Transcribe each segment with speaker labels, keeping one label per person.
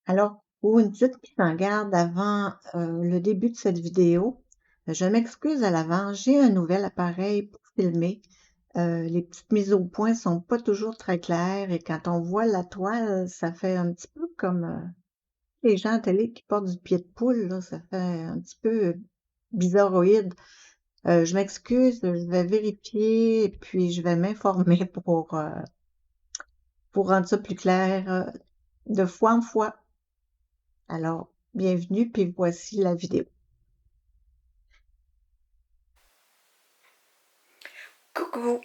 Speaker 1: Alors, pour une petite mise en garde avant le début de cette vidéo, je m'excuse à l'avance, j'ai un nouvel appareil pour filmer. Les petites mises au point sont pas toujours très claires et quand on voit la toile, ça fait un petit peu comme les gens à télé qui portent du pied de poule, là, ça fait un petit peu bizarroïde. Je m'excuse, je vais vérifier et puis je vais m'informer pour rendre ça plus clair de fois en fois. Alors, bienvenue, puis voici la vidéo.
Speaker 2: Coucou,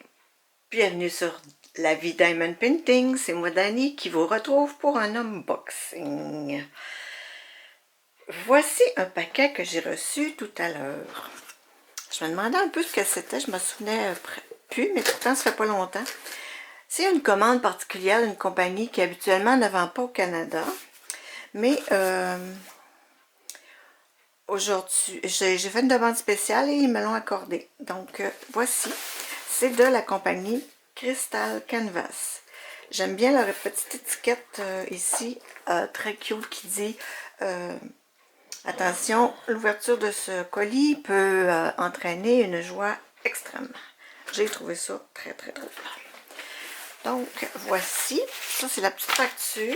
Speaker 2: bienvenue sur La Vie Diamond Painting, c'est moi Dani qui vous retrouve pour un unboxing. Voici un paquet que j'ai reçu tout à l'heure. Je me demandais un peu ce que c'était, je me souvenais plus, mais pourtant ça fait pas longtemps. C'est une commande particulière d'une compagnie qui habituellement ne vend pas au Canada, mais aujourd'hui, j'ai fait une demande spéciale et ils me l'ont accordé. Donc voici, c'est de la compagnie Crystal Canvas. J'aime bien leur petite étiquette ici, très cute, qui dit attention, l'ouverture de ce colis peut entraîner une joie extrême. J'ai trouvé ça très très drôle. Donc voici, ça c'est la petite facture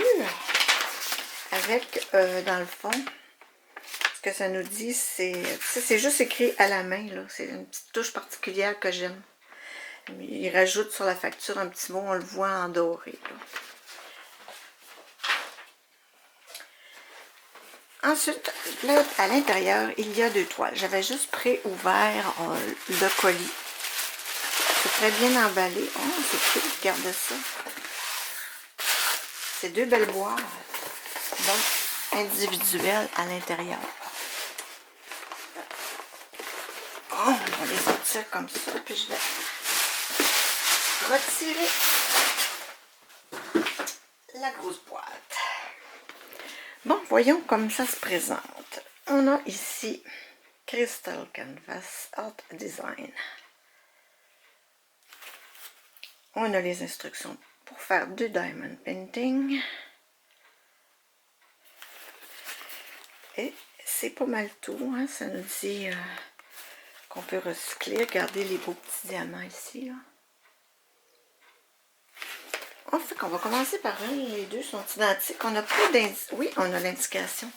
Speaker 2: avec dans le fond, ce que ça nous dit, c'est juste écrit à la main, là. C'est une petite touche particulière que j'aime. Il rajoute sur la facture un petit mot, on le voit en doré, là. Ensuite, là, à l'intérieur, il y a 2 toiles. J'avais juste pré-ouvert le colis. C'est très bien emballé. Oh, c'est cool, regardez ça. C'est 2 belles boîtes, donc individuelles à l'intérieur. Oh, on les retire comme ça, puis je vais retirer la grosse boîte. Bon, voyons comme ça se présente. On a ici Crystal Canvas Art Design. On a les instructions pour faire du diamond painting. Et c'est pas mal tout, hein? Ça nous dit qu'on peut recycler. Regardez les beaux petits diamants ici, là. En fait, on va commencer par un. Les deux sont identiques. On n'a pas d'indication. Oui, on a l'indication.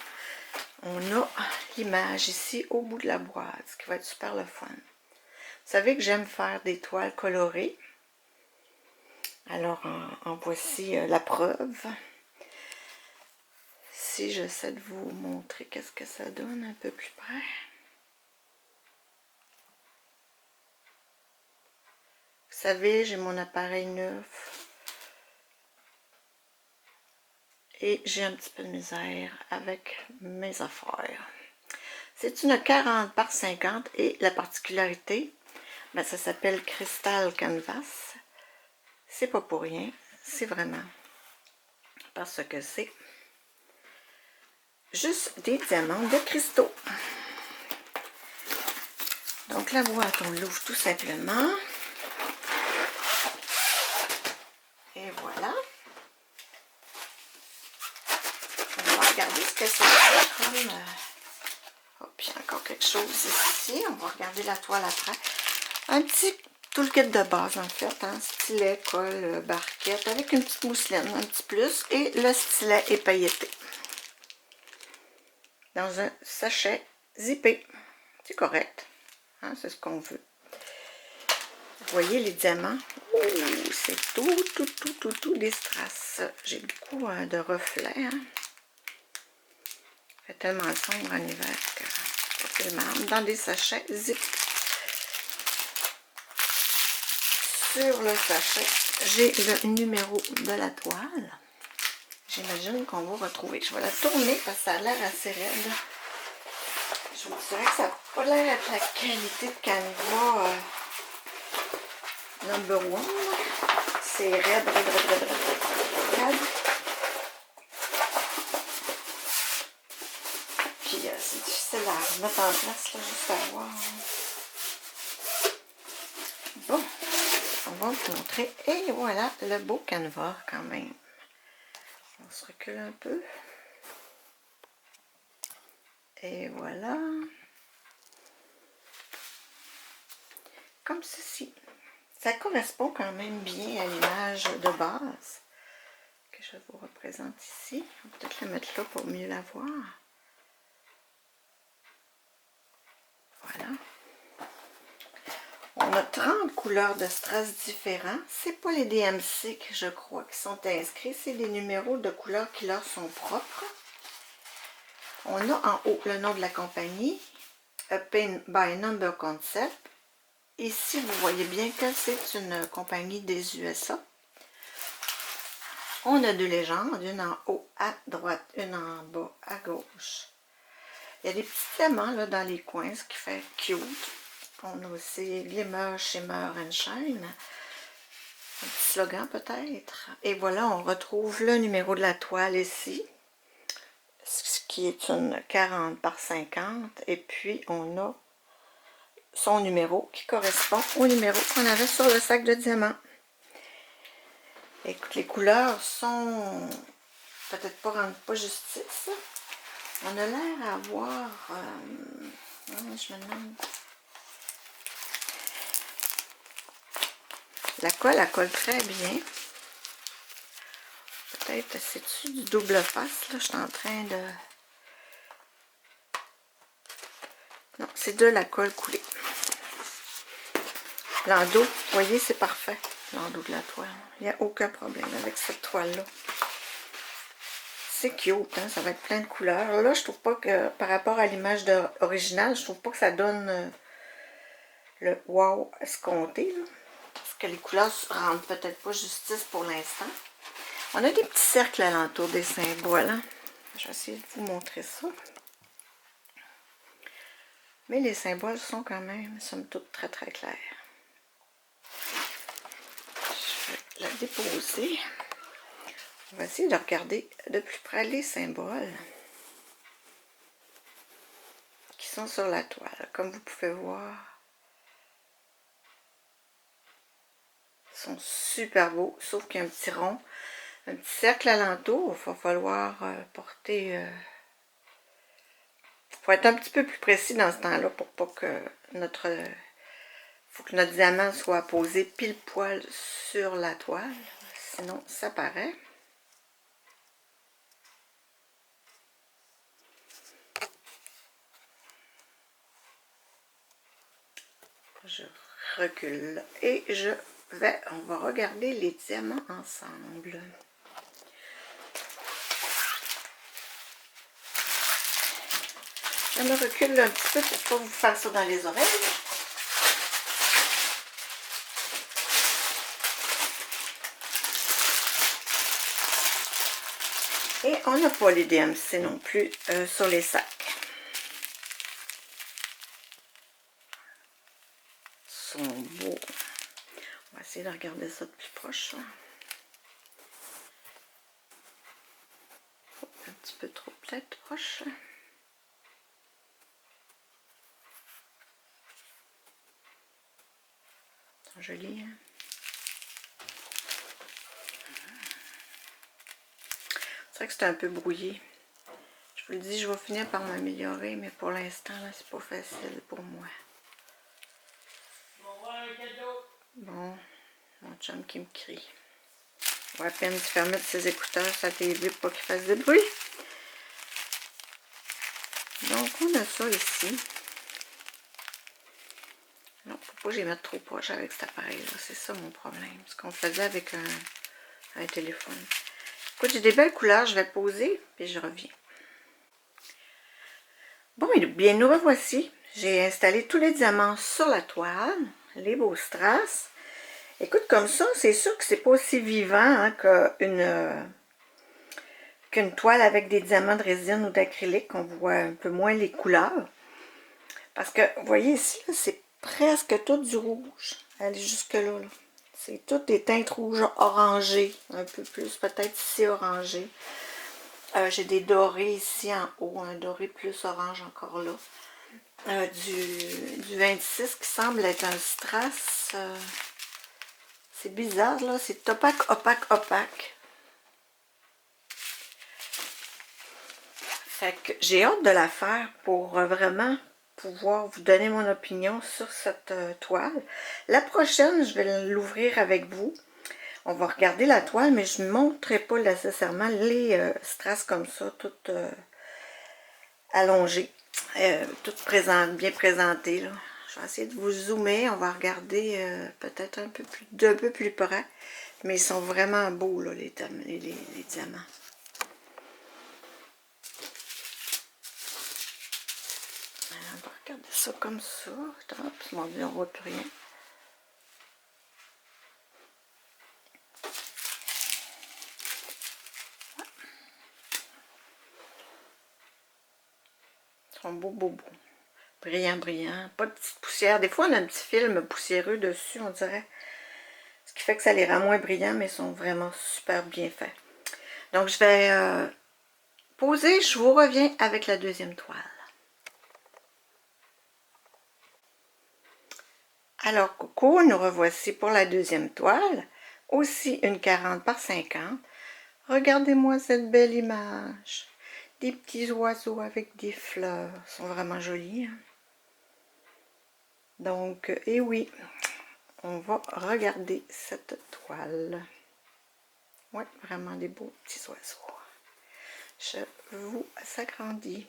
Speaker 2: On a l'image ici au bout de la boîte, ce qui va être super le fun. Vous savez que j'aime faire des toiles colorées. Alors, en voici la preuve. Si j'essaie de vous montrer qu'est-ce que ça donne un peu plus près. Vous savez, j'ai mon appareil neuf. Et j'ai un petit peu de misère avec mes affaires. C'est une 40 par 50 et la particularité, ben, ça s'appelle Crystal Canvas. C'est pas pour rien, c'est vraiment parce que c'est juste des diamants de cristaux. Donc la boîte, on l'ouvre tout simplement. Et voilà. On va regarder ce que c'est comme... Oh, puis il y a encore quelque chose ici. On va regarder la toile après. Un petit toolkit de base en fait. Hein? Stylet, colle, barquette avec une petite mousseline, un petit plus. Et le stylet est pailleté. Dans un sachet zippé. C'est correct. Hein? C'est ce qu'on veut. Vous voyez les diamants? Oh, c'est tout des strass. J'ai beaucoup de reflets. Hein? Il fait tellement sombre en hiver que c'est tellement dans des sachets zip. Sur le sachet, j'ai le numéro de la toile. J'imagine qu'on va retrouver. Je vais la tourner parce que ça a l'air assez raide. Je vous dirais que ça n'a pas l'air d'être la qualité de Canva number one. C'est raide. Puis c'est difficile à remettre en place, là, juste à voir. Bon, on va vous montrer. Et voilà le beau canevas quand même. On se recule un peu. Et voilà. Comme ceci. Ça correspond quand même bien à l'image de base que je vous représente ici. On va peut-être la mettre là pour mieux la voir. Voilà. On a 30 couleurs de strass différents. C'est pas les DMC que je crois qui sont inscrits, c'est des numéros de couleurs qui leur sont propres. On a en haut le nom de la compagnie, A Paint by Number Concept. Ici, vous voyez bien que c'est une compagnie des USA. On a deux légendes, une en haut à droite, une en bas à gauche. Il y a des petits diamants là, dans les coins, ce qui fait cute. On a aussi Glimmer, Shimmer and Shine. Un petit slogan peut-être. Et voilà, on retrouve le numéro de la toile ici, ce qui est une 40 par 50. Et puis, on a son numéro qui correspond au numéro qu'on avait sur le sac de diamants. Écoute, les couleurs sont peut-être pas rendent pas justice. On a l'air à avoir... je me demande... La colle, elle colle très bien. Peut-être, c'est-tu du double face? Là, je suis en train de... Non, c'est de la colle coulée. L'endos, vous voyez, c'est parfait. L'endos de la toile. Il n'y a aucun problème avec cette toile-là. C'est cute, hein? Ça va être plein de couleurs. Là, je trouve pas que, par rapport à l'image originale, je trouve pas que ça donne le wow escompté, là. Parce que les couleurs ne rendent peut-être pas justice pour l'instant. On a des petits cercles alentour des symboles. Hein? Je vais essayer de vous montrer ça. Mais les symboles sont quand même, somme toute, très très clairs. Je vais la déposer. On va essayer de regarder de plus près les symboles qui sont sur la toile. Comme vous pouvez voir, ils sont super beaux, sauf qu'il y a un petit rond, un petit cercle alentour. Il va falloir porter... faut être un petit peu plus précis dans ce temps-là pour pas que notre... faut que notre diamant soit posé pile poil sur la toile. Sinon, ça paraît. Je recule et on va regarder les diamants ensemble. Je me recule un petit peu pour ne pas vous faire ça dans les oreilles. Et on n'a pas les DMC non plus sur les sacs. Ils sont beaux. On va essayer de regarder ça de plus proche. Là. Un petit peu trop peut-être proche. C'est joli, hein? C'est vrai que c'est un peu brouillé. Je vous le dis, je vais finir par m'améliorer, mais pour l'instant, là, c'est pas facile pour moi. Bon, mon chum qui me crie. On va à peine faire mettre ses écouteurs sur la télé pour pas qu'il fasse de bruit. Donc, on a ça ici. Non, faut pas que je les mette trop proche avec cet appareil-là. C'est ça mon problème. Ce qu'on faisait avec un téléphone. Écoute, j'ai des belles couleurs. Je vais poser, puis je reviens. Bon, et bien, nous revoici. J'ai installé tous les diamants sur la toile. Les beaux strass. Écoute, comme ça, c'est sûr que c'est pas aussi vivant hein, qu'une toile avec des diamants de résine ou d'acrylique. On voit un peu moins les couleurs. Parce que, vous voyez ici, c'est presque tout du rouge. Allez jusque-là. Là. C'est toutes des teintes rouges orangées. Un peu plus, peut-être ici orangé. J'ai des dorés ici en haut. Un doré plus orange encore là. Du 26 qui semble être un strass. C'est bizarre là. C'est opaque, opaque, opaque. Fait que j'ai hâte de la faire pour vraiment pouvoir vous donner mon opinion sur cette toile. La prochaine, je vais l'ouvrir avec vous. On va regarder la toile, mais je ne montrerai pas nécessairement les strass comme ça, toutes allongées, toutes bien présentées. Là. Je vais essayer de vous zoomer. On va regarder peut-être un peu plus près. Mais ils sont vraiment beaux, là, les diamants. On va regarder ça comme ça. Hop, mon Dieu, on ne voit plus rien. Ils sont beaux. Brillant. Pas de petite poussière. Des fois, on a un petit film poussiéreux dessus, on dirait. Ce qui fait que ça les rend moins brillants, mais ils sont vraiment super bien faits. Donc, je vais poser. Je vous reviens avec la deuxième toile. Alors, coucou, nous revoici pour la deuxième toile. Aussi une 40 par 50. Regardez-moi cette belle image. Des petits oiseaux avec des fleurs. Ils sont vraiment jolis. Hein? Donc, et oui, on va regarder cette toile. Oui, vraiment des beaux petits oiseaux. Je vous agrandis.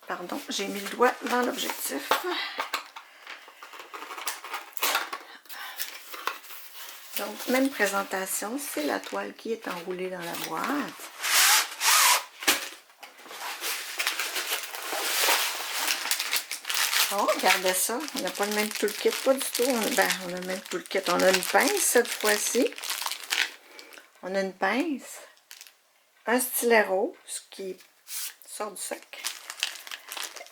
Speaker 2: Pardon, j'ai mis le doigt dans l'objectif. Donc, même présentation, c'est la toile qui est enroulée dans la boîte. Oh, regardez ça. On n'a pas le même toolkit, pas du tout. On a le même toolkit. On a une pince cette fois-ci. On a une pince. Un stylet rose qui sort du sac.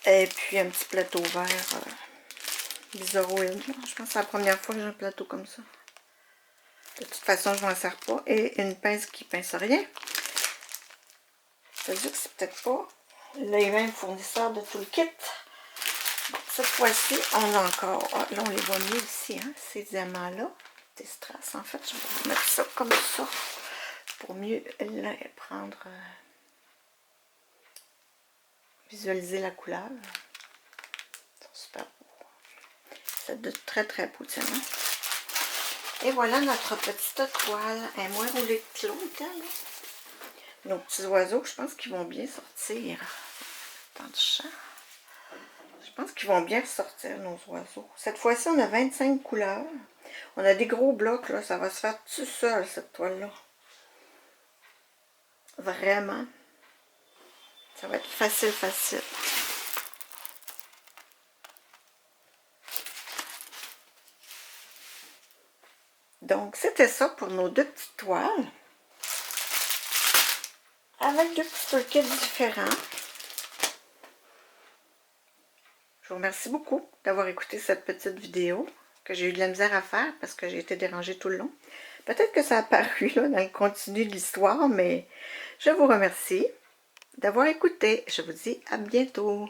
Speaker 2: Et puis un petit plateau vert bizarroïde. Je pense que c'est la première fois que j'ai un plateau comme ça. De toute façon, je ne m'en sers pas. Et une pince qui pince rien. Ça veut dire que c'est peut-être pas les mêmes fournisseurs de tout le kit. Bon, cette fois-ci, on a encore... Ah, là, on les voit mieux ici, hein, ces diamants-là. Des strass. En fait, je vais mettre ça comme ça pour mieux les prendre... visualiser la couleur. Ils sont super beaux. C'est de très beaux diamants. Et voilà notre petite toile. Elle est moins roulée que l'autre. Nos petits oiseaux, je pense qu'ils vont bien sortir. Dans le champ. Je pense qu'ils vont bien sortir, nos oiseaux. Cette fois-ci, on a 25 couleurs. On a des gros blocs, là. Ça va se faire tout seul, cette toile-là. Vraiment. Ça va être facile. Donc, c'était ça pour nos deux petites toiles. Avec deux petits toolkits différents. Je vous remercie beaucoup d'avoir écouté cette petite vidéo que j'ai eu de la misère à faire parce que j'ai été dérangée tout le long. Peut-être que ça a paru là, dans le continu de l'histoire, mais je vous remercie d'avoir écouté. Je vous dis à bientôt.